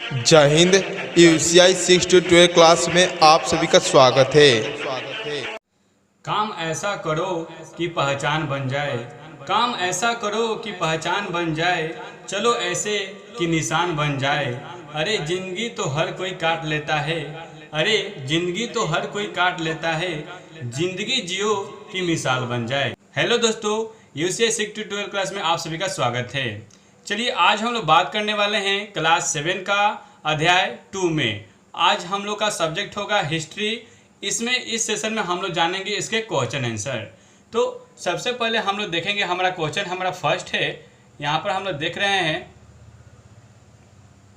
जय Hind. UCI 6 to 12 class में आप सभी का स्वागत है। काम ऐसा करो कि पहचान बन जाए, काम ऐसा करो कि पहचान बन जाए, चलो ऐसे कि निशान बन जाए। अरे जिंदगी तो हर कोई काट लेता है, अरे जिंदगी तो हर कोई काट लेता है, जिंदगी जियो की मिसाल बन जाए। हेलो दोस्तों, यूसीआई 6 to 12 क्लास में आप सभी का स्वागत है। चलिए आज हम लोग बात करने वाले हैं क्लास 7 का अध्याय 2 में। आज हम लोग का सब्जेक्ट होगा हिस्ट्री। इसमें इस सेशन में हम लोग जानेंगे इसके क्वेश्चन आंसर। तो सबसे पहले हम लोग देखेंगे हमारा क्वेश्चन, हमारा फर्स्ट है। यहाँ पर हम लोग देख रहे हैं,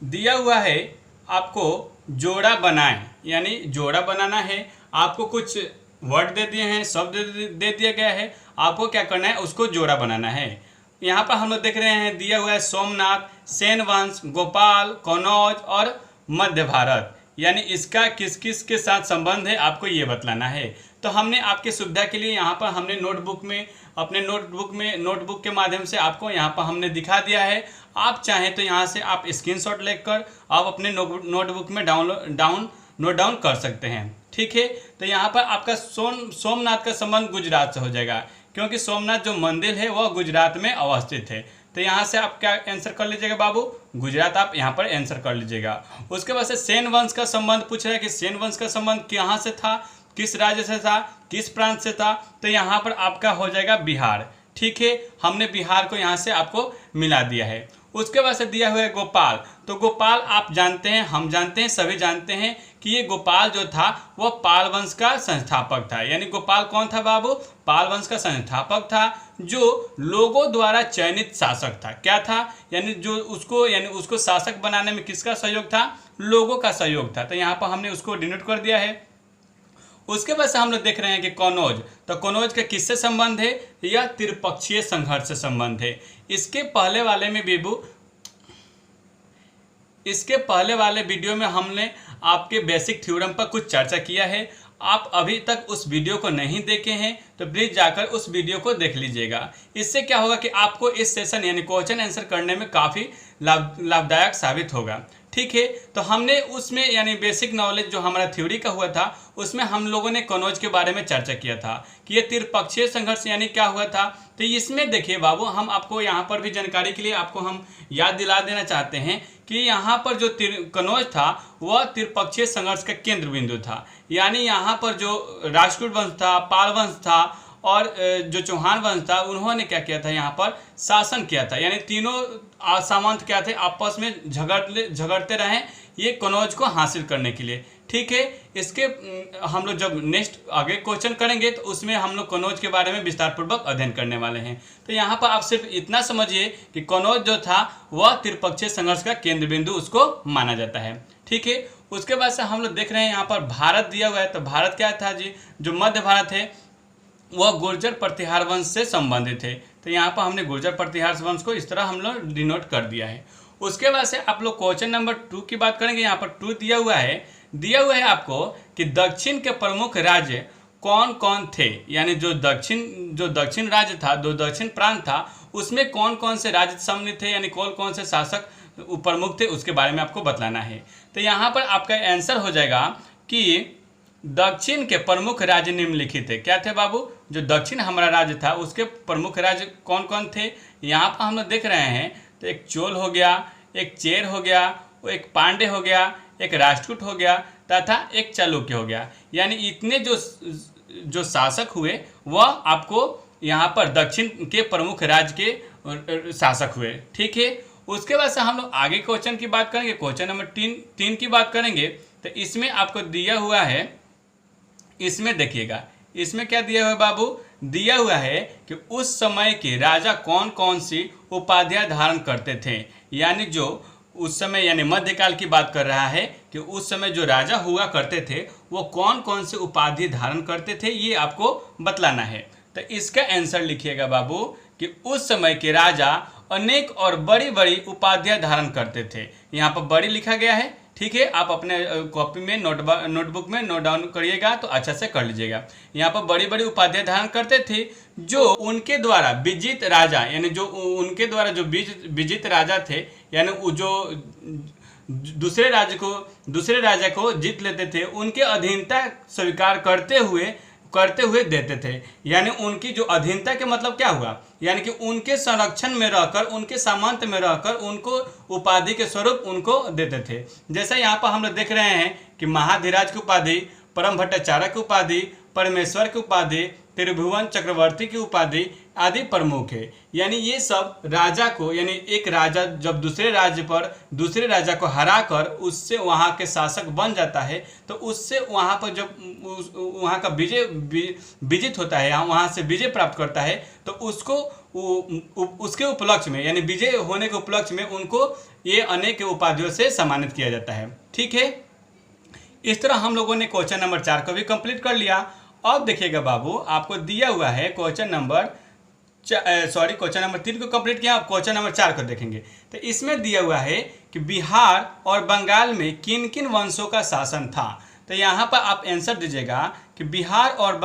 दिया हुआ है आपको जोड़ा बनाएं, यानी जोड़ा बनाना है। आपको कुछ वर्ड दे दिए हैं, शब्द दे दिया गया है, आपको क्या करना है, उसको जोड़ा बनाना है। यहाँ पर हम लोग देख रहे हैं दिया हुआ है सोमनाथ, सेन वंश, गोपाल, कनौज और मध्य भारत, यानी इसका किस किस के साथ संबंध है आपको ये बतलाना है। तो हमने आपकी सुविधा के लिए यहाँ पर हमने नोटबुक के माध्यम से आपको यहाँ पर हमने दिखा दिया है। आप चाहें तो यहाँ से आप स्क्रीनशॉट लेकर आप अपने नोटबुक में नोट डाउन कर सकते हैं। ठीक है, तो यहाँ पर आपका सोमनाथ का संबंध गुजरात से हो जाएगा, क्योंकि सोमनाथ जो मंदिर है वह गुजरात में अवस्थित है। तो यहाँ से आप क्या आंसर कर लीजिएगा बाबू, गुजरात आप यहाँ पर आंसर कर लीजिएगा। उसके बाद से सेन वंश का संबंध पूछ रहा है कि सेन वंश का संबंध कहाँ से था, किस राज्य से था, किस प्रांत से था। तो यहाँ पर आपका हो जाएगा बिहार। ठीक है, हमने बिहार को यहाँ से आपको मिला दिया है। उसके बाद से दिया हुआ है गोपाल। तो गोपाल आप जानते हैं, हम जानते हैं, सभी जानते हैं कि ये गोपाल जो था वह पाल वंश का संस्थापक था। यानी गोपाल कौन था बाबू, पाल वंश का संस्थापक था, जो लोगों द्वारा चयनित शासक था। क्या था, यानी उसको शासक बनाने में किसका सहयोग था, लोगों का सहयोग था। तो यहाँ पर हमने उसको डिनोट कर दिया है। उसके बाद से हम लोग देख रहे हैं कि कनौज। तो कनौज का किससे संबंध है, यह त्रिपक्षीय संघर्ष से संबंध है। इसके पहले वाले वीडियो में हमने आपके बेसिक थ्योरम पर कुछ चर्चा किया है। आप अभी तक उस वीडियो को नहीं देखे हैं तो प्लीज जाकर उस वीडियो को देख लीजिएगा। इससे क्या होगा कि आपको इस सेशन यानी क्वेश्चन आंसर करने में काफ़ी लाभदायक साबित होगा। ठीक है, तो हमने उसमें यानी बेसिक नॉलेज जो हमारा थ्योरी का हुआ था उसमें हम लोगों ने कनौज के बारे में चर्चा किया था कि ये त्रिपक्षीय संघर्ष यानी क्या हुआ था। तो इसमें देखिए बाबू, हम आपको यहाँ पर भी जानकारी के लिए आपको हम याद दिला देना चाहते हैं कि यहाँ पर जो कनौज था वह त्रिपक्षीय संघर्ष का केंद्र बिंदु था। यानी यहाँ पर जो राष्ट्रकूट वंश था, पाल वंश था और जो चौहान वंश था, उन्होंने क्या किया था, यहाँ पर शासन किया था। यानी तीनों सामंत क्या थे, आपस में झगड़ते रहे ये कनौज को हासिल करने के लिए। ठीक है, इसके हम लोग जब नेक्स्ट आगे क्वेश्चन करेंगे तो उसमें हम लोग कनौज के बारे में विस्तार पूर्वक अध्ययन करने वाले हैं। तो यहाँ पर आप सिर्फ इतना समझिए कि कनौज जो था वह त्रिपक्षीय संघर्ष का केंद्र बिंदु उसको माना जाता है। ठीक है, उसके बाद से हम लोग देख रहे हैं यहाँ पर भारत दिया हुआ है। तो भारत क्या था जी, जो मध्य भारत है वह गुर्जर प्रतिहार वंश से संबंधित है। तो यहाँ पर हमने गुर्जर प्रतिहार वंश को इस तरह हम लोग डिनोट कर दिया है। उसके बाद से आप लोग क्वेश्चन नंबर 2 की बात करेंगे। यहाँ पर 2 दिया हुआ है आपको कि दक्षिण के प्रमुख राज्य कौन कौन थे, यानी जो दक्षिण राज्य था, जो दक्षिण प्रांत था, उसमें कौन कौन से राज्य सम्मिलित थे, यानी कौन कौन से शासक प्रमुख थे, उसके बारे में आपको बतलाना है। तो यहाँ पर आपका आंसर हो जाएगा कि दक्षिण के प्रमुख राज्य निम्नलिखित है। क्या थे बाबू, जो दक्षिण हमारा राज्य था उसके प्रमुख राज्य कौन कौन थे, यहाँ पर हम लोग देख रहे हैं। तो एक चोल हो गया, एक चेर हो गया, एक पांडे हो गया, एक राष्ट्रकूट हो गया तथा एक चालुक्य हो गया। यानी इतने जो शासक हुए वह आपको यहाँ पर दक्षिण के प्रमुख राज्य के शासक हुए। ठीक है, उसके बाद से हम लोग आगे क्वेश्चन की बात करेंगे। क्वेश्चन नंबर 3 की बात करेंगे। तो इसमें आपको दिया हुआ है, इसमें देखिएगा, इसमें क्या दिया हुआ है बाबू, दिया हुआ है कि उस समय के राजा कौन कौन सी उपाधियां धारण करते थे। यानी जो उस समय यानी मध्यकाल की बात कर रहा है कि उस समय जो राजा हुआ करते थे वो कौन कौन से उपाधि धारण करते थे, ये आपको बतलाना है। तो इसका आंसर लिखिएगा बाबू कि उस समय के राजा अनेक और बड़ी बड़ी उपाधियां धारण करते थे। यहाँ पर बड़ी लिखा गया है। ठीक है, आप अपने कॉपी में नोटबुक में नोट डाउन करिएगा तो अच्छा से कर लीजिएगा। यहाँ पर बड़ी बड़ी उपाधियां धारण करते थे जो उनके द्वारा विजित राजा, यानी जो उनके द्वारा जो विजित राजा थे, यानी जो दूसरे राजा को जीत लेते थे, उनके अधीनता स्वीकार करते हुए देते थे। यानी उनकी जो अधीनता के मतलब क्या हुआ, यानी कि उनके संरक्षण में रहकर, उनके सामंत में रहकर उनको उपाधि के स्वरूप उनको देते थे। जैसा यहाँ पर हम लोग देख रहे हैं कि महाधिराज की उपाधि, परम भट्टाचार्य की उपाधि, परमेश्वर की उपाधि, त्रिभुवन चक्रवर्ती की उपाधि आदि प्रमुख है। यानी ये सब राजा को, यानी एक राजा जब दूसरे राजा को हराकर उससे वहाँ के शासक बन जाता है, तो उससे वहाँ पर जब वहाँ का विजित होता है, वहाँ से विजय प्राप्त करता है, तो उसको उसके उपलक्ष्य में, यानी विजय होने के उपलक्ष्य में उनको ये अनेक उपाधियों से सम्मानित किया जाता है। ठीक है, इस तरह हम लोगों ने क्वेश्चन नंबर 4 को भी कंप्लीट कर लिया। अब देखिएगा बाबू, आपको दिया हुआ है क्वेश्चन नंबर 3 को कंप्लीट किया। अब क्वेश्चन नंबर 4 को देखेंगे। तो इसमें दिया हुआ है कि बिहार और बंगाल में किन किन वंशों का शासन था। तो यहाँ पर आप आंसर दीजिएगा कि बिहार और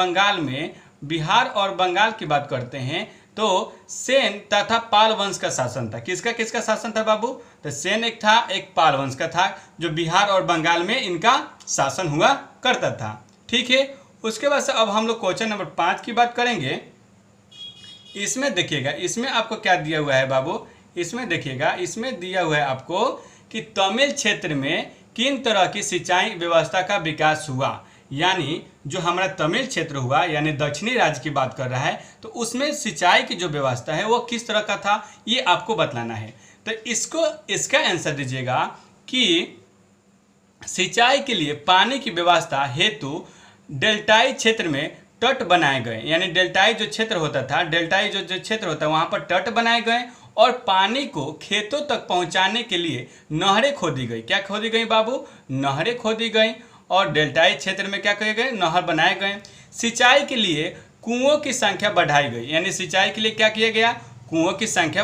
बंगाल की बात करते हैं तो सेन तथा पाल वंश का शासन था। किसका शासन था बाबू? तो सेन एक था, एक पाल वंश का था, जो बिहार और बंगाल में इनका शासन हुआ करता था। ठीक है, उसके बाद से अब हम लोग क्वेश्चन नंबर 5 की बात करेंगे। इसमें देखिएगा, इसमें आपको क्या दिया हुआ है बाबू? इसमें देखिएगा, इसमें दिया हुआ है आपको कि तमिल क्षेत्र में किन तरह की सिंचाई व्यवस्था का विकास हुआ। यानी जो हमारा तमिल क्षेत्र हुआ, यानी दक्षिणी राज्य की बात कर रहा है, तो उसमें सिंचाई की जो व्यवस्था है वो किस तरह का था, ये आपको बतलाना है। तो इसका आंसर दीजिएगा कि सिंचाई के लिए पानी की व्यवस्था हेतु डेल्टाई क्षेत्र में तट बनाए गए। यानी डेल्टाई जो क्षेत्र होता था, जो क्षेत्र होता है वहाँ पर तट बनाए गए और पानी को खेतों तक पहुँचाने के लिए नहरें खोदी गई। क्या खोदी गई बाबू? नहरें खोदी गई। और डेल्टाई क्षेत्र में क्या किए गए? नहर बनाए गए। सिंचाई के लिए कुओं की संख्या बढ़ाई गई। यानी सिंचाई के लिए क्या किया गया? कुओं की संख्या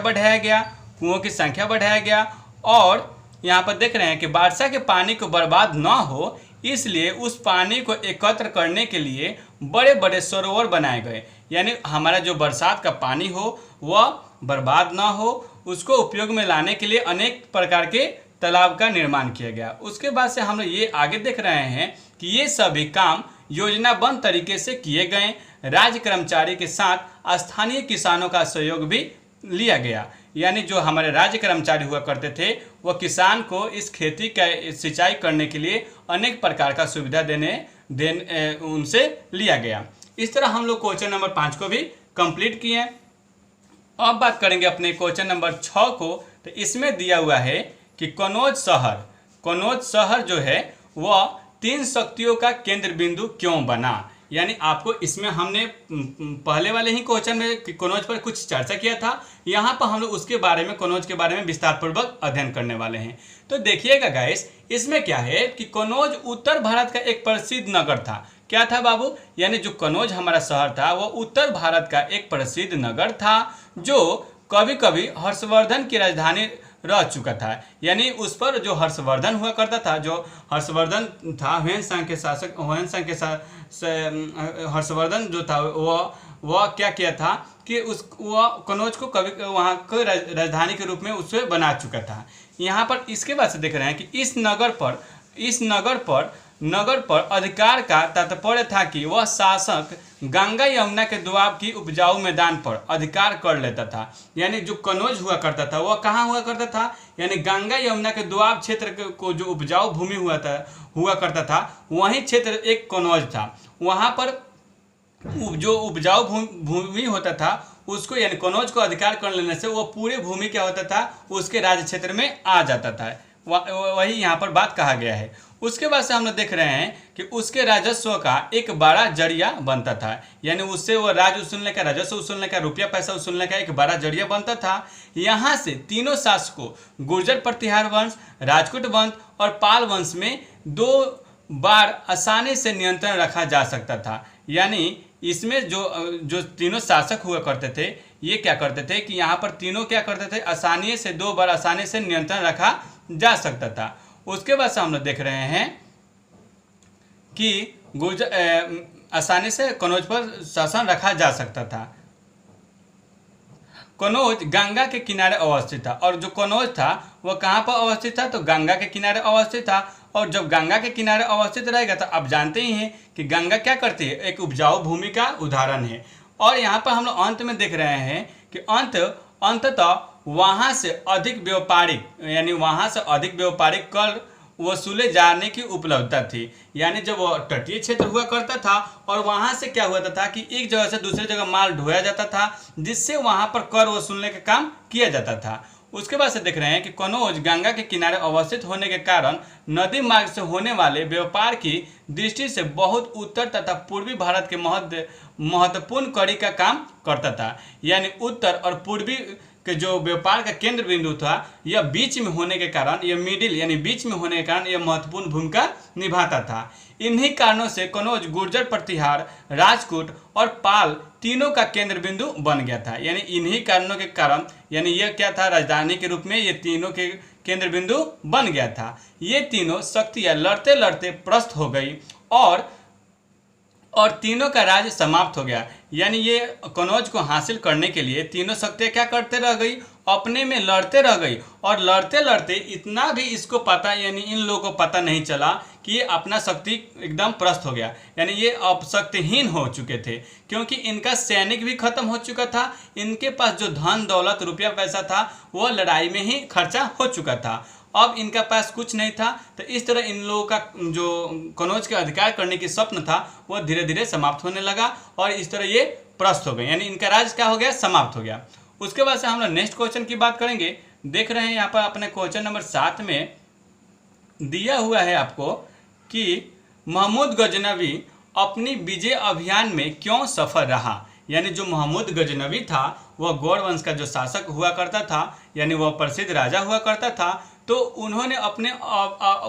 बढ़ाया गया। और यहाँ पर देख रहे हैं कि वर्षा के पानी को बर्बाद न हो, इसलिए उस पानी को एकत्र करने के लिए बड़े बड़े सरोवर बनाए गए। यानी हमारा जो बरसात का पानी हो वह बर्बाद ना हो, उसको उपयोग में लाने के लिए अनेक प्रकार के तालाब का निर्माण किया गया। उसके बाद से हम लोग ये आगे देख रहे हैं कि ये सभी काम योजनाबद्ध तरीके से किए गए। राज्य कर्मचारी के साथ स्थानीय किसानों का सहयोग भी लिया गया। यानी जो हमारे राज्य कर्मचारी हुआ करते थे वह किसान को इस खेती का सिंचाई करने के लिए अनेक प्रकार का सुविधा उनसे लिया गया। इस तरह हम लोग क्वेश्चन नंबर 5 को भी कंप्लीट किए। अब बात करेंगे अपने क्वेश्चन नंबर 6 को। तो इसमें दिया हुआ है कि कनौज शहर जो है वह 3 शक्तियों का केंद्र बिंदु क्यों बना। यानी आपको इसमें हमने पहले वाले ही क्वेश्चन में कनौज पर कुछ चर्चा किया था। यहाँ पर हम लोग कनौज के बारे में विस्तार पूर्वक अध्ययन करने वाले हैं। तो देखिएगा गाइस, इसमें क्या है कि कनौज उत्तर भारत का एक प्रसिद्ध नगर था। क्या था बाबू? यानी जो कनौज हमारा शहर था वह उत्तर भारत का एक प्रसिद्ध नगर था, जो कभी कभी हर्षवर्धन की राजधानी रह चुका था। यानी उस पर जो हर्षवर्धन हुआ करता था, जो हर्षवर्धन था हुएनसांग के शासक, हर्षवर्धन जो था वह क्या किया था कि वह कनौज को कभी वहाँ को राजधानी के रूप में उसे बना चुका था। यहाँ पर इसके बाद से देख रहे हैं कि इस नगर पर अधिकार का तात्पर्य था कि वह शासक गंगा यमुना के दोआब की उपजाऊ मैदान पर अधिकार कर लेता था। यानी जो कनौज हुआ करता था वह कहाँ हुआ करता था? यानी गंगा यमुना के दोआब क्षेत्र को जो उपजाऊ भूमि हुआ करता था वही क्षेत्र एक कनौज था। वहाँ पर जो उपजाऊ भूमि होता था उसको, यानी कनौज को अधिकार कर लेने से वो पूरे भूमि क्या होता था, उसके राज्य क्षेत्र में आ जाता था। वही यहाँ पर बात कहा गया है। उसके बाद से हम लोग देख रहे हैं कि उसके राजस्व का एक बड़ा जरिया बनता था। यानी उससे वो राजस्व वसूलने का, रुपया पैसा वसूलने का एक बड़ा जरिया बनता था। यहाँ से तीनों शासकों गुर्जर प्रतिहार वंश, राजपूत वंश और पाल वंश में 2 बार आसानी से नियंत्रण रखा जा सकता था। यानी इसमें जो तीनों शासक हुआ करते थे ये क्या करते थे कि यहाँ पर तीनों क्या करते थे, 2 बार आसानी से नियंत्रण रखा जा सकता था। उसके बाद से हम लोग देख रहे हैं कि आसानी से कनौज पर शासन रखा जा सकता था। कनौज गंगा के किनारे अवस्थित था। और जो कनौज था वह कहाँ पर अवस्थित था, तो गंगा के किनारे अवस्थित था। और जब गंगा के किनारे अवस्थित रहेगा तो आप जानते ही हैं कि गंगा क्या करती है, एक उपजाऊ भूमि का उदाहरण है। और यहाँ पर हम लोग अंत में देख रहे हैं कि अंततः वहाँ से अधिक व्यापारिक यानी वहाँ से अधिक व्यापारिक कर वसूले जाने की उपलब्धता थी। यानी जब वो तटीय क्षेत्र हुआ करता था और वहाँ से क्या हुआ था कि एक जगह से दूसरी जगह माल ढोया जाता था, जिससे वहाँ पर कर वसूलने का काम किया जाता था। उसके बाद से देख रहे हैं कि कनौज गंगा के किनारे अवस्थित होने के कारण नदी मार्ग से होने वाले व्यापार की दृष्टि से बहुत उत्तर तथा पूर्वी भारत के महत्वपूर्ण कड़ी का काम करता था। यानी उत्तर और पूर्वी के जो व्यापार का केंद्र बिंदु था यह बीच में होने के कारण, यह मिडिल यानी बीच में होने के कारण यह महत्वपूर्ण भूमिका निभाता था। इन्हीं कारणों से कनौज गुर्जर प्रतिहार, राजपूत और पाल तीनों का केंद्र बिंदु बन गया था। यानी इन्हीं कारणों के कारण यानी यह क्या था, राजधानी के रूप में ये तीनों के केंद्र बिंदु बन गया था। ये तीनों शक्तियां लड़ते लड़ते परास्त हो गई और तीनों का राज्य समाप्त हो गया। यानी ये कनौज को हासिल करने के लिए तीनों शक्तियां क्या करते रह गई, अपने में लड़ते रह गई। और लड़ते लड़ते इतना भी इसको पता यानी इन लोगों को पता नहीं चला कि ये अपना शक्ति एकदम परास्त हो गया। यानी ये अब शक्तिहीन हो चुके थे, क्योंकि इनका सैनिक भी खत्म हो चुका था। इनके पास जो धन दौलत रुपया पैसा था वह लड़ाई में ही खर्चा हो चुका था। अब इनका पास कुछ नहीं था। तो इस तरह इन लोगों का जो कनौज के अधिकार करने की स्वप्न था वह धीरे धीरे समाप्त होने लगा और इस तरह ये परास्त हो गए। यानी इनका राज्य क्या हो गया, समाप्त हो गया। उसके बाद से हम लोग नेक्स्ट क्वेश्चन की बात करेंगे। देख रहे हैं यहाँ पर अपने क्वेश्चन नंबर 7 में दिया हुआ है आपको कि महमूद गजनवी अपनी विजय अभियान में क्यों सफल रहा। यानी जो महमूद गजनवी था वह गौड़ वंश का जो शासक हुआ करता था, यानी वह प्रसिद्ध राजा हुआ करता था। तो उन्होंने अपने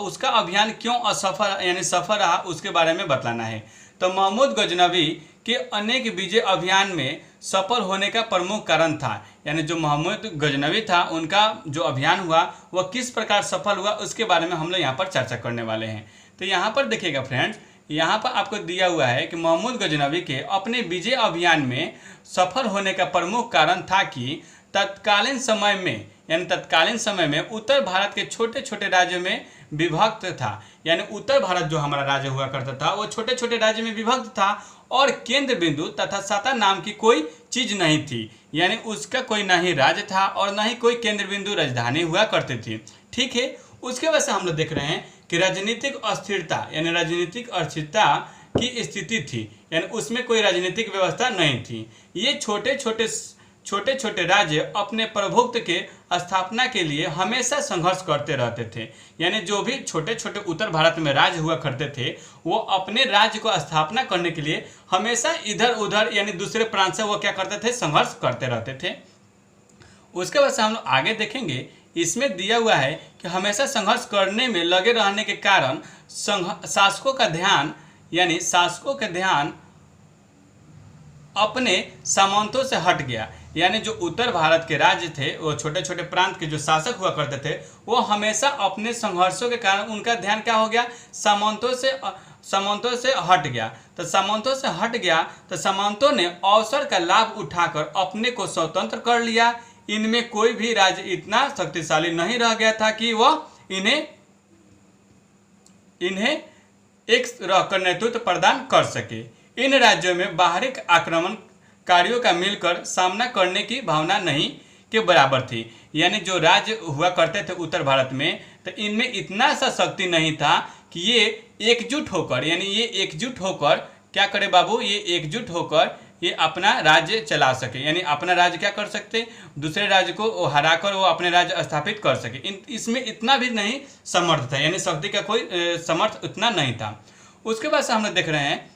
उसका अभियान क्यों असफल यानी सफल रहा उसके बारे में बतलाना है। तो महमूद गजनवी के अनेक विजय अभियान में सफल होने का प्रमुख कारण था। यानी जो महमूद गजनवी था उनका जो अभियान हुआ वह किस प्रकार सफल हुआ उसके बारे में हम लोग यहाँ पर चर्चा करने वाले हैं। तो यहाँ पर देखिएगा फ्रेंड्स, यहाँ पर आपको दिया हुआ है कि महमूद गजनवी के अपने विजय अभियान में सफल होने का प्रमुख कारण था कि तत्कालीन समय में उत्तर भारत के छोटे छोटे राज्यों में विभक्त था। यानी उत्तर भारत जो हमारा राज्य हुआ करता था वो छोटे छोटे राज्य में विभक्त था और केंद्र बिंदु तथा सत्ता नाम की कोई चीज नहीं थी। यानी उसका कोई ना ही राज्य था और ना ही कोई केंद्र बिंदु राजधानी हुआ करती थी। ठीक है, उसके वजह से हम लोग देख रहे हैं कि राजनीतिक अस्थिरता यानी राजनीतिक अस्थिरता की स्थिति थी। यानी उसमें कोई राजनीतिक व्यवस्था नहीं थी। ये छोटे छोटे राज्य अपने प्रभुत्व के स्थापना के लिए हमेशा संघर्ष करते रहते थे। यानी जो भी छोटे छोटे उत्तर भारत में राज्य हुआ करते थे वो अपने राज्य को स्थापना करने के लिए हमेशा इधर उधर यानी दूसरे प्रांत से वो क्या करते थे, संघर्ष करते रहते थे। उसके बाद से हम लोग आगे देखेंगे, इसमें दिया हुआ है कि हमेशा संघर्ष करने में लगे रहने के कारण शासकों का ध्यान अपने सामंतों से हट गया। यानी जो उत्तर भारत के राज्य थे वो छोटे छोटे प्रांत के जो शासक हुआ करते थे वो हमेशा अपने संघर्षों के कारण उनका ध्यान क्या हो गया, सामंतों से हट गया। तो सामंतों से हट गया तो सामंतों ने अवसर का लाभ उठाकर अपने को स्वतंत्र कर लिया। इनमें कोई भी राज्य इतना शक्तिशाली नहीं रह गया था कि वह इन्हें एक रहकर नेतृत्व प्रदान कर सके। इन राज्यों में बाहरी आक्रमणकारियों का मिलकर सामना करने की भावना नहीं के बराबर थी। यानी जो राज्य हुआ करते थे उत्तर भारत में तो इनमें इतना सा शक्ति नहीं था कि ये एकजुट होकर क्या करे बाबू, ये एकजुट होकर ये अपना राज्य चला सके। यानी अपना राज्य क्या कर सकते, दूसरे राज्य को हराकर वो अपने राज्य स्थापित कर सके। इसमें इतना भी नहीं समर्थ था, यानी शक्ति का कोई समर्थ उतना नहीं था। उसके बाद से हम लोग देख रहे हैं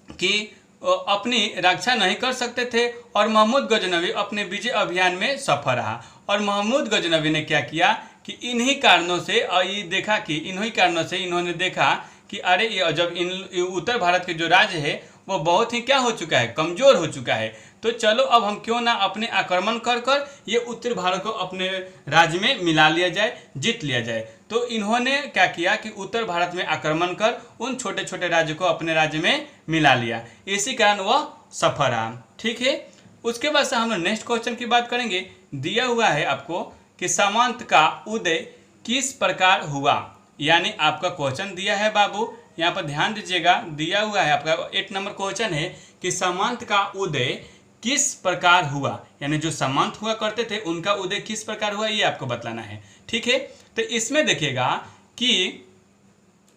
कि अपनी रक्षा नहीं कर सकते थे और महमूद गजनवी अपने विजय अभियान में सफल रहा। और महमूद गजनवी ने क्या किया कि इन्हीं कारणों से इन्होंने देखा कि अरे ये जब उत्तर भारत के जो राज्य है वो बहुत ही क्या हो चुका है, कमजोर हो चुका है। तो चलो अब हम क्यों ना अपने आक्रमण कर ये उत्तर भारत को अपने राज्य में मिला लिया जाए, जीत लिया जाए। तो इन्होंने क्या किया कि उत्तर भारत में आक्रमण कर उन छोटे छोटे राज्यों को अपने राज्य में मिला लिया। इसी कारण वह सफल रहा। ठीक है, उसके बाद से हम लोग नेक्स्ट क्वेश्चन की बात करेंगे। दिया हुआ है आपको कि सामंत का उदय किस प्रकार हुआ, यानी आपका क्वेश्चन दिया है बाबू, यहाँ पर ध्यान दीजिएगा। दिया हुआ है आपका 8 नंबर क्वेश्चन है कि सामंत का उदय किस प्रकार हुआ, यानी जो सामंत हुआ करते थे उनका उदय किस प्रकार हुआ, ये आपको बतलाना है। ठीक है, तो इसमें देखिएगा कि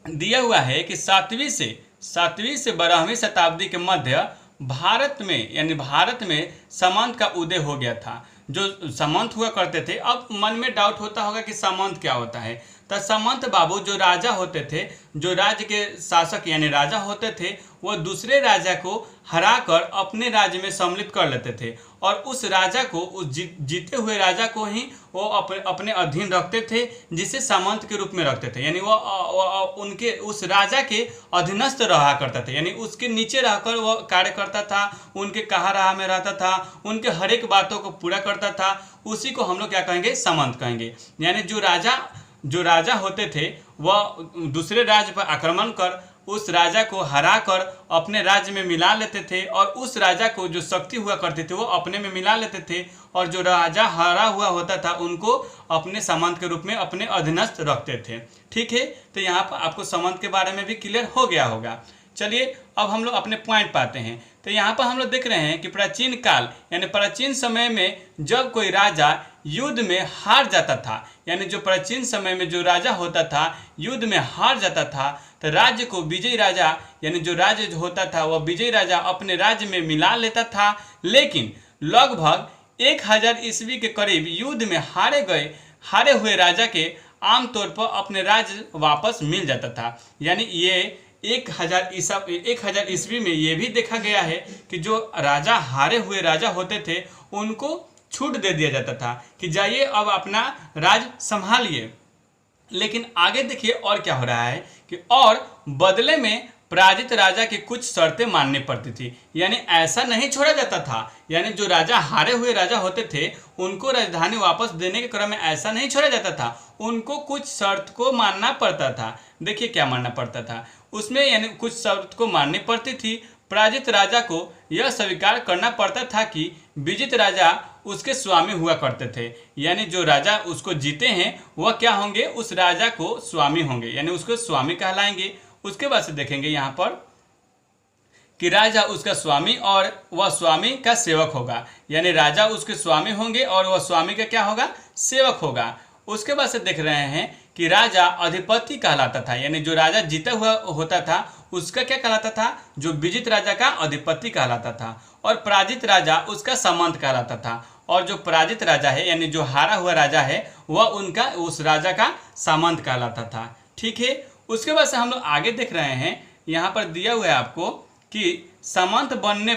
दिया हुआ है कि 7वीं से 12वीं शताब्दी के मध्य भारत में, यानी भारत में सामंत का उदय हो गया था। जो सामंत हुआ करते थे, अब मन में डाउट होता होगा कि सामंत क्या होता है। तो सामंत बाबू जो राजा होते थे, जो राज्य के शासक यानी राजा होते थे, वो दूसरे राजा को हराकर अपने राज्य में सम्मिलित कर लेते थे और उस राजा को, उस जीते हुए राजा को ही वो अपने अधीन रखते थे, जिसे सामंत के रूप में रखते थे। यानी वो उनके उस राजा के अधीनस्थ रहा करता था, यानी उसके नीचे रहकर वो कार्य करता था, उनके कहा राह में रहता था, उनके हर एक बातों को पूरा करता था। उसी को हम लोग क्या कहेंगे, सामंत कहेंगे। यानी जो राजा होते थे वह दूसरे राज्य पर आक्रमण कर उस राजा को हराकर अपने राज्य में मिला लेते थे और उस राजा को जो शक्ति हुआ करती थी वो अपने में मिला लेते थे, और जो राजा हारा हुआ होता था उनको अपने सामंत के रूप में अपने अधीनस्थ रखते थे। ठीक है, तो यहाँ पर आपको सामंत के बारे में भी क्लियर हो गया होगा। चलिए अब हम लोग अपने पॉइंट पाते हैं। तो यहाँ पर हम लोग देख रहे हैं कि प्राचीन काल यानी प्राचीन समय में जब कोई राजा युद्ध में हार जाता था, यानी जो प्राचीन समय में जो राजा होता था युद्ध में हार जाता था, तो राज्य को विजयी राजा यानी जो राज्य जो होता था वह विजयी राजा अपने राज्य में मिला लेता था। लेकिन लगभग 1000 ईस्वी के करीब युद्ध में हारे हुए राजा के आमतौर पर अपने राज्य वापस मिल जाता था। यानी ये 1000 ईस्वी में ये भी देखा गया है कि जो राजा हारे हुए राजा होते थे उनको छूट दे दिया जाता था कि जाइए अब अपना राज संभालिए। लेकिन आगे देखिए और क्या हो रहा है कि और बदले में पराजित राजा की कुछ शर्तें माननी पड़ती थी। यानी ऐसा नहीं छोड़ा जाता था, यानी जो राजा हारे हुए राजा होते थे उनको राजधानी वापस देने के क्रम में ऐसा नहीं छोड़ा जाता था, उनको कुछ शर्त को मानना पड़ता था। देखिए क्या मानना पड़ता था उसमें, यानी कुछ शर्त को माननी पड़ती थी। पराजित राजा को यह स्वीकार करना पड़ता था कि विजित राजा उसके स्वामी हुआ करते थे, यानी जो राजा उसको जीते हैं वह क्या होंगे, उस राजा को स्वामी होंगे, यानी उसको स्वामी कहलाएंगे। उसके बाद से देखेंगे यहाँ पर कि राजा उसका स्वामी और वह स्वामी का सेवक होगा, यानी राजा उसके स्वामी होंगे और वह स्वामी का क्या होगा, सेवक होगा। उसके बाद से देख रहे हैं कि राजा अधिपति कहलाता था, यानी जो राजा जीता हुआ होता था उसका क्या कहलाता था, जो विजित राजा का अधिपति कहलाता था, और पराजित राजा उसका सामंत कहलाता था, और जो पराजित राजा है यानी जो हारा हुआ राजा है वह उनका उस राजा का सामंत कहलाता था। ठीक है, उसके बाद से हम लोग आगे देख रहे हैं, यहाँ पर दिया हुआ है आपको कि सामंत बनने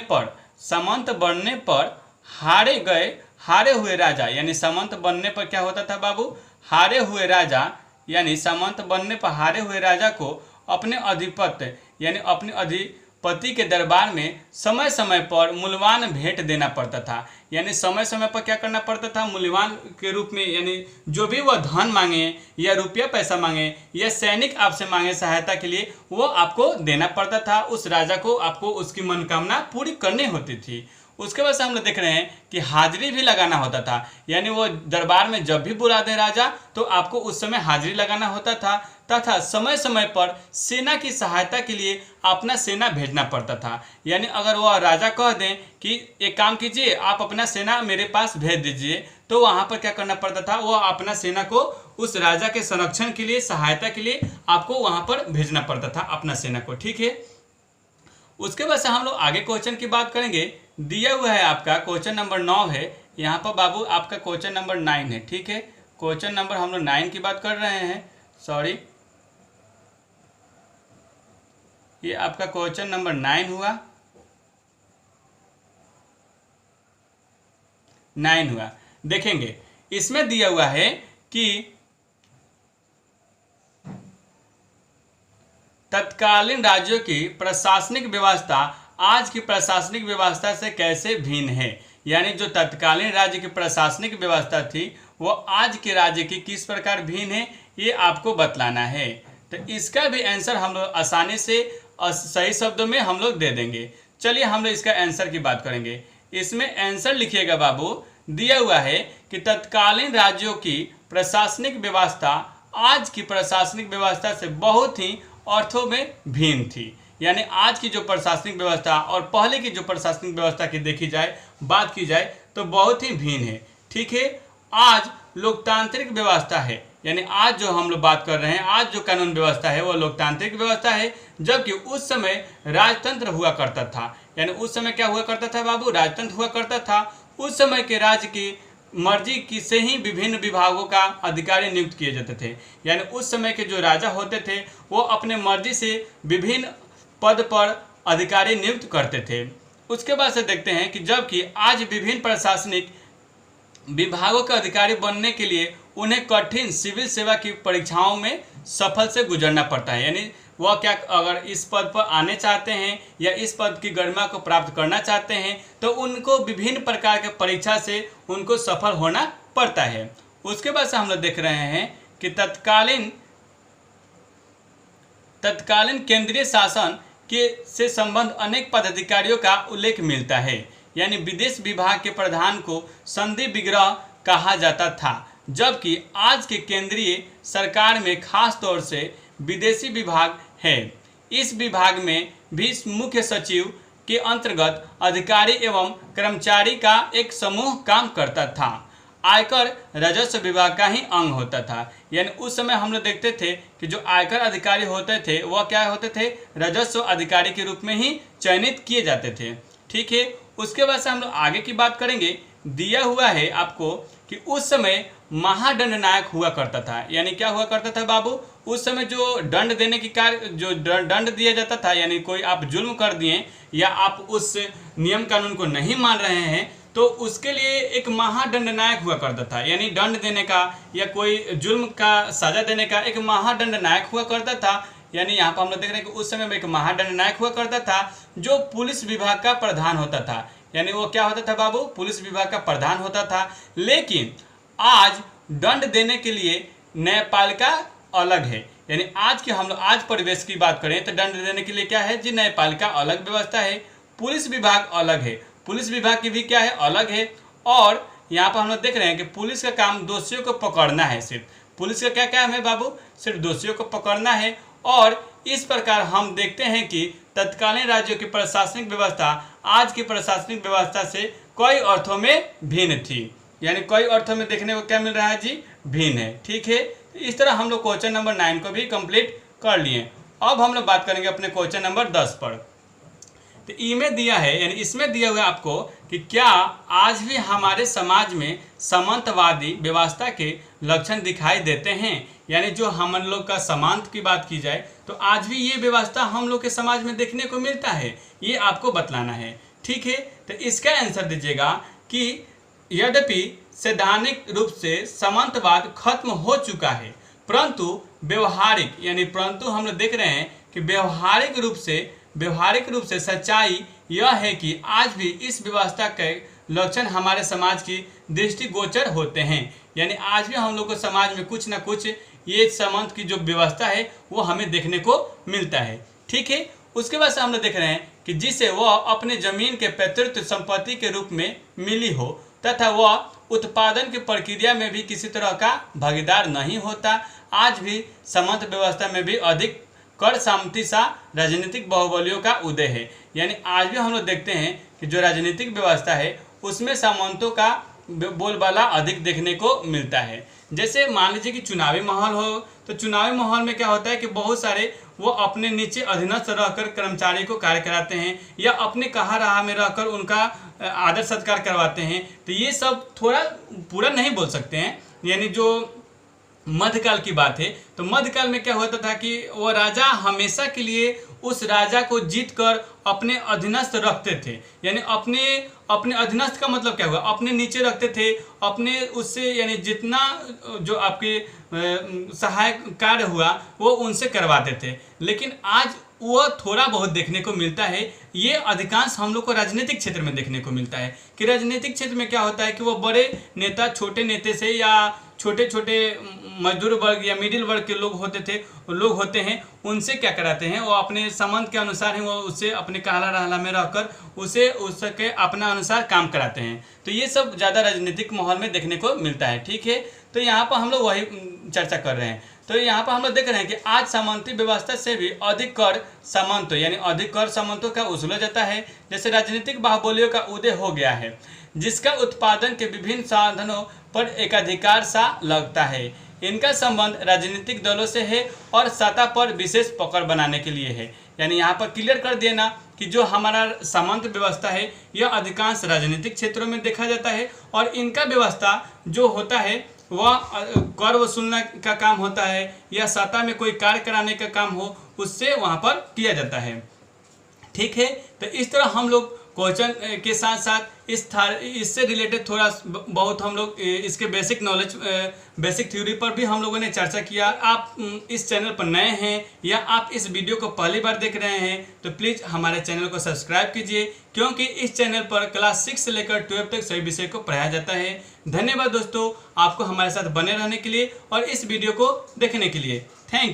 पर हारे हुए राजा, यानी सामंत बनने पर क्या होता था बाबू, हारे हुए राजा, यानी सामंत बनने पर हारे हुए राजा को अपने अधिपत्य यानी अपने अधिपति के दरबार में समय समय पर मूल्यवान भेंट देना पड़ता था। यानी समय समय पर क्या करना पड़ता था, मूल्यवान के रूप में, यानी जो भी वह धन मांगे या रुपया पैसा मांगे या सैनिक आपसे मांगे सहायता के लिए, वो आपको देना पड़ता था। उस राजा को आपको उसकी मनोकामना पूरी करनी होती थी। उसके बाद से हम लोग देख रहे हैं कि हाजिरी भी लगाना होता था, यानी वो दरबार में जब भी बुला दे राजा तो आपको उस समय हाजिरी लगाना होता था, तथा समय समय पर सेना की सहायता के लिए अपना सेना भेजना पड़ता था। यानी अगर वह राजा कह दें कि एक काम कीजिए, आप अपना सेना मेरे पास भेज दीजिए, तो वहाँ पर क्या करना पड़ता था, वह अपना सेना को उस राजा के संरक्षण के लिए, सहायता के लिए आपको वहाँ पर भेजना पड़ता था अपना सेना को। ठीक है, उसके बाद से हम लोग आगे क्वेश्चन की बात करेंगे। दिया हुआ है आपका क्वेश्चन नंबर 9 है, यहाँ पर बाबू आपका क्वेश्चन नंबर 9 है। ठीक है, क्वेश्चन नंबर हम लोग 9 की बात कर रहे हैं, सॉरी ये आपका क्वेश्चन नंबर 9 हुआ, 9 हुआ। देखेंगे इसमें दिया हुआ है कि तत्कालीन राज्यों की प्रशासनिक व्यवस्था आज की प्रशासनिक व्यवस्था से कैसे भिन्न है, यानी जो तत्कालीन राज्य की प्रशासनिक व्यवस्था थी वो आज के राज्य की किस प्रकार भिन्न है, ये आपको बतलाना है। तो इसका भी आंसर हम लोग आसानी से सही शब्दों में हम लोग दे देंगे। चलिए हम लोग इसका आंसर की बात करेंगे। इसमें आंसर लिखिएगा बाबू। दिया हुआ है कि तत्कालीन राज्यों की प्रशासनिक व्यवस्था आज की प्रशासनिक व्यवस्था से बहुत ही अर्थों में भिन्न थी। यानी आज की जो प्रशासनिक व्यवस्था और पहले की जो प्रशासनिक व्यवस्था की देखी जाए, बात की जाए तो बहुत ही भिन्न है। ठीक है, आज लोकतांत्रिक व्यवस्था है, यानी आज जो हम लोग बात कर रहे हैं, आज जो कानून व्यवस्था है वो लोकतांत्रिक व्यवस्था है, जबकि उस समय राजतंत्र हुआ करता था। यानी उस समय क्या हुआ करता था बाबू? राजतंत्र हुआ करता था। उस समय के राज्य की मर्जी की से ही विभिन्न विभागों का अधिकारी नियुक्त किए जाते थे। यानी उस समय के जो राजा होते थे वो अपने मर्जी से विभिन्न पद पर अधिकारी नियुक्त करते थे। उसके बाद से देखते हैं कि जबकि आज विभिन्न प्रशासनिक विभागों के अधिकारी बनने के लिए उन्हें कठिन सिविल सेवा की परीक्षाओं में सफल से गुजरना पड़ता है। यानी वह क्या, अगर इस पद पर आने चाहते हैं या इस पद की गरिमा को प्राप्त करना चाहते हैं तो उनको विभिन्न प्रकार के परीक्षा से उनको सफल होना पड़ता है। उसके बाद से हम लोग देख रहे हैं कि तत्कालीन केंद्रीय शासन के से संबंध अनेक पदाधिकारियों का उल्लेख मिलता है। यानी विदेश विभाग के प्रधान को संधि विग्रह कहा जाता था, जबकि आज के केंद्रीय सरकार में खास तौर से विदेशी विभाग है। इस विभाग में भी मुख्य सचिव के अंतर्गत अधिकारी एवं कर्मचारी का एक समूह काम करता था। आयकर राजस्व विभाग का ही अंग होता था। यानी उस समय हम लोग देखते थे कि जो आयकर अधिकारी होते थे वह क्या होते थे? राजस्व अधिकारी के रूप में ही चयनित किए जाते थे। ठीक है, उसके बाद से हम लोग आगे की बात करेंगे। दिया हुआ है आपको कि उस समय महादंड नायक हुआ करता था। यानी क्या हुआ करता था बाबू? उस समय जो दंड देने की कार्य, जो दंड दिया जाता था, यानी कोई आप जुल्म कर दिए या आप उस नियम कानून को नहीं मान रहे हैं तो उसके लिए एक महादंड नायक हुआ करता था। यानी दंड देने का या कोई जुल्म का सजा देने का एक महादंड नायक हुआ करता था। यानी यहाँ पर हम लोग देख रहे हैं कि उस समय में एक महादंड नायक हुआ करता था जो पुलिस विभाग का प्रधान होता था। यानी वो क्या होता था बाबू? पुलिस विभाग का प्रधान होता था। लेकिन आज दंड देने के लिए न्यायपालिका अलग है। यानी आज के हम लोग आज परिवेश की बात करें तो दंड देने के लिए क्या है जी? न्यायपालिका अलग व्यवस्था है, पुलिस विभाग अलग है। पुलिस विभाग की भी क्या है? अलग है। और यहाँ पर हम लोग देख रहे हैं कि पुलिस का काम दोषियों को पकड़ना है। सिर्फ पुलिस का क्या काम है बाबू? सिर्फ दोषियों को पकड़ना है। और इस प्रकार हम देखते हैं कि तत्कालीन राज्यों की प्रशासनिक व्यवस्था आज की प्रशासनिक व्यवस्था से कई अर्थों में भिन्न थी। यानी कई अर्थों में देखने को क्या मिल रहा है जी? भिन्न है। ठीक है, इस तरह हम लोग क्वेश्चन नंबर 9 को भी कंप्लीट कर लिए। अब हम लोग बात करेंगे अपने क्वेश्चन नंबर 10 पर। तो इसमें दिया है, यानी इसमें दिया हुआ है आपको कि क्या आज भी हमारे समाज में सामंतवादी व्यवस्था के लक्षण दिखाई देते हैं। यानी जो हम लोग का सामंत की बात की जाए तो आज भी ये व्यवस्था हम लोग के समाज में देखने को मिलता है, ये आपको बतलाना है। ठीक है, तो इसका आंसर दीजिएगा कि यद्यपि सैद्धांतिक रूप से सामंतवाद खत्म हो चुका है, परंतु व्यवहारिक, यानी परंतु हम लोग देख रहे हैं कि व्यवहारिक रूप से सच्चाई यह है कि आज भी इस व्यवस्था के लक्षण हमारे समाज की दृष्टिगोचर होते हैं। यानी आज भी हम लोग को समाज में कुछ ना कुछ ये सामंत की जो व्यवस्था है वो हमें देखने को मिलता है। ठीक है, उसके बाद से हम लोग देख रहे हैं कि जिसे वह अपने जमीन के पैतृत्व संपत्ति के रूप में मिली हो तथा वह उत्पादन की प्रक्रिया में भी किसी तरह का भागीदार नहीं होता। आज भी सामंत व्यवस्था में भी अधिक कर सामंती सा राजनीतिक बाहुबलियों का उदय है। यानी आज भी हम लोग देखते हैं कि जो राजनीतिक व्यवस्था है उसमें सामंतों का बोलबाला अधिक देखने को मिलता है। जैसे मान लीजिए कि चुनावी माहौल हो तो चुनावी माहौल में क्या होता है कि बहुत सारे वो अपने नीचे अधीनस्थ रहकर कर्मचारी को कार्य कराते हैं या अपने कहा राह में रहकर उनका आदर सत्कार करवाते हैं। तो ये सब थोड़ा पूरा नहीं बोल सकते हैं। यानी जो मध्यकाल की बात है तो मध्यकाल में क्या होता था कि वो राजा हमेशा के लिए उस राजा को जीत कर अपने अधीनस्थ रखते थे। यानी अपने अधीनस्थ का मतलब क्या हुआ? अपने नीचे रखते थे, अपने उससे यानी जितना जो आपके सहायक कार्य हुआ वो उनसे करवाते थे। लेकिन आज वो थोड़ा बहुत देखने को मिलता है। ये अधिकांश हम लोग को राजनीतिक क्षेत्र में देखने को मिलता है कि राजनीतिक क्षेत्र में क्या होता है कि वो बड़े नेता छोटे नेता से या छोटे छोटे मजदूर वर्ग या मिडिल वर्ग के लोग होते हैं उनसे क्या कराते हैं, वो अपने संबंध के अनुसार ही वो उससे अपने कहला रहला में रहकर उसके अपना अनुसार काम कराते हैं। तो ये सब ज़्यादा राजनीतिक माहौल में देखने को मिलता है। ठीक है, तो यहाँ पर हम लोग वही चर्चा कर रहे हैं। तो यहाँ पर हम लोग देख रहे हैं कि आज सामंती व्यवस्था से भी अधिक कर सामंतों यानी अधिक कर सामंतों का वसूला जाता है। जैसे राजनीतिक बाहुबलियों का उदय हो गया है, जिसका उत्पादन के विभिन्न साधनों पर एकाधिकार सा लगता है। इनका संबंध राजनीतिक दलों से है और सत्ता पर विशेष पकड़ बनाने के लिए है। यानी यहाँ पर क्लियर कर देना कि जो हमारा सामंत व्यवस्था है यह अधिकांश राजनीतिक क्षेत्रों में देखा जाता है और इनका व्यवस्था जो होता है वह कर वसूलने का काम होता है या सत्ता में कोई कार्य कराने का काम हो उससे वहाँ पर किया जाता है। ठीक है, तो इस तरह हम लोग क्वेश्चन के साथ साथ इससे रिलेटेड थोड़ा बहुत हम लोग इसके बेसिक नॉलेज बेसिक थ्योरी पर भी हम लोगों ने चर्चा किया। आप इस चैनल पर नए हैं या आप इस वीडियो को पहली बार देख रहे हैं तो प्लीज़ हमारे चैनल को सब्सक्राइब कीजिए, क्योंकि इस चैनल पर क्लास 6 से लेकर 12 तक सभी विषय को पढ़ाया जाता है। धन्यवाद दोस्तों, आपको हमारे साथ बने रहने के लिए और इस वीडियो को देखने के लिए। Thank you.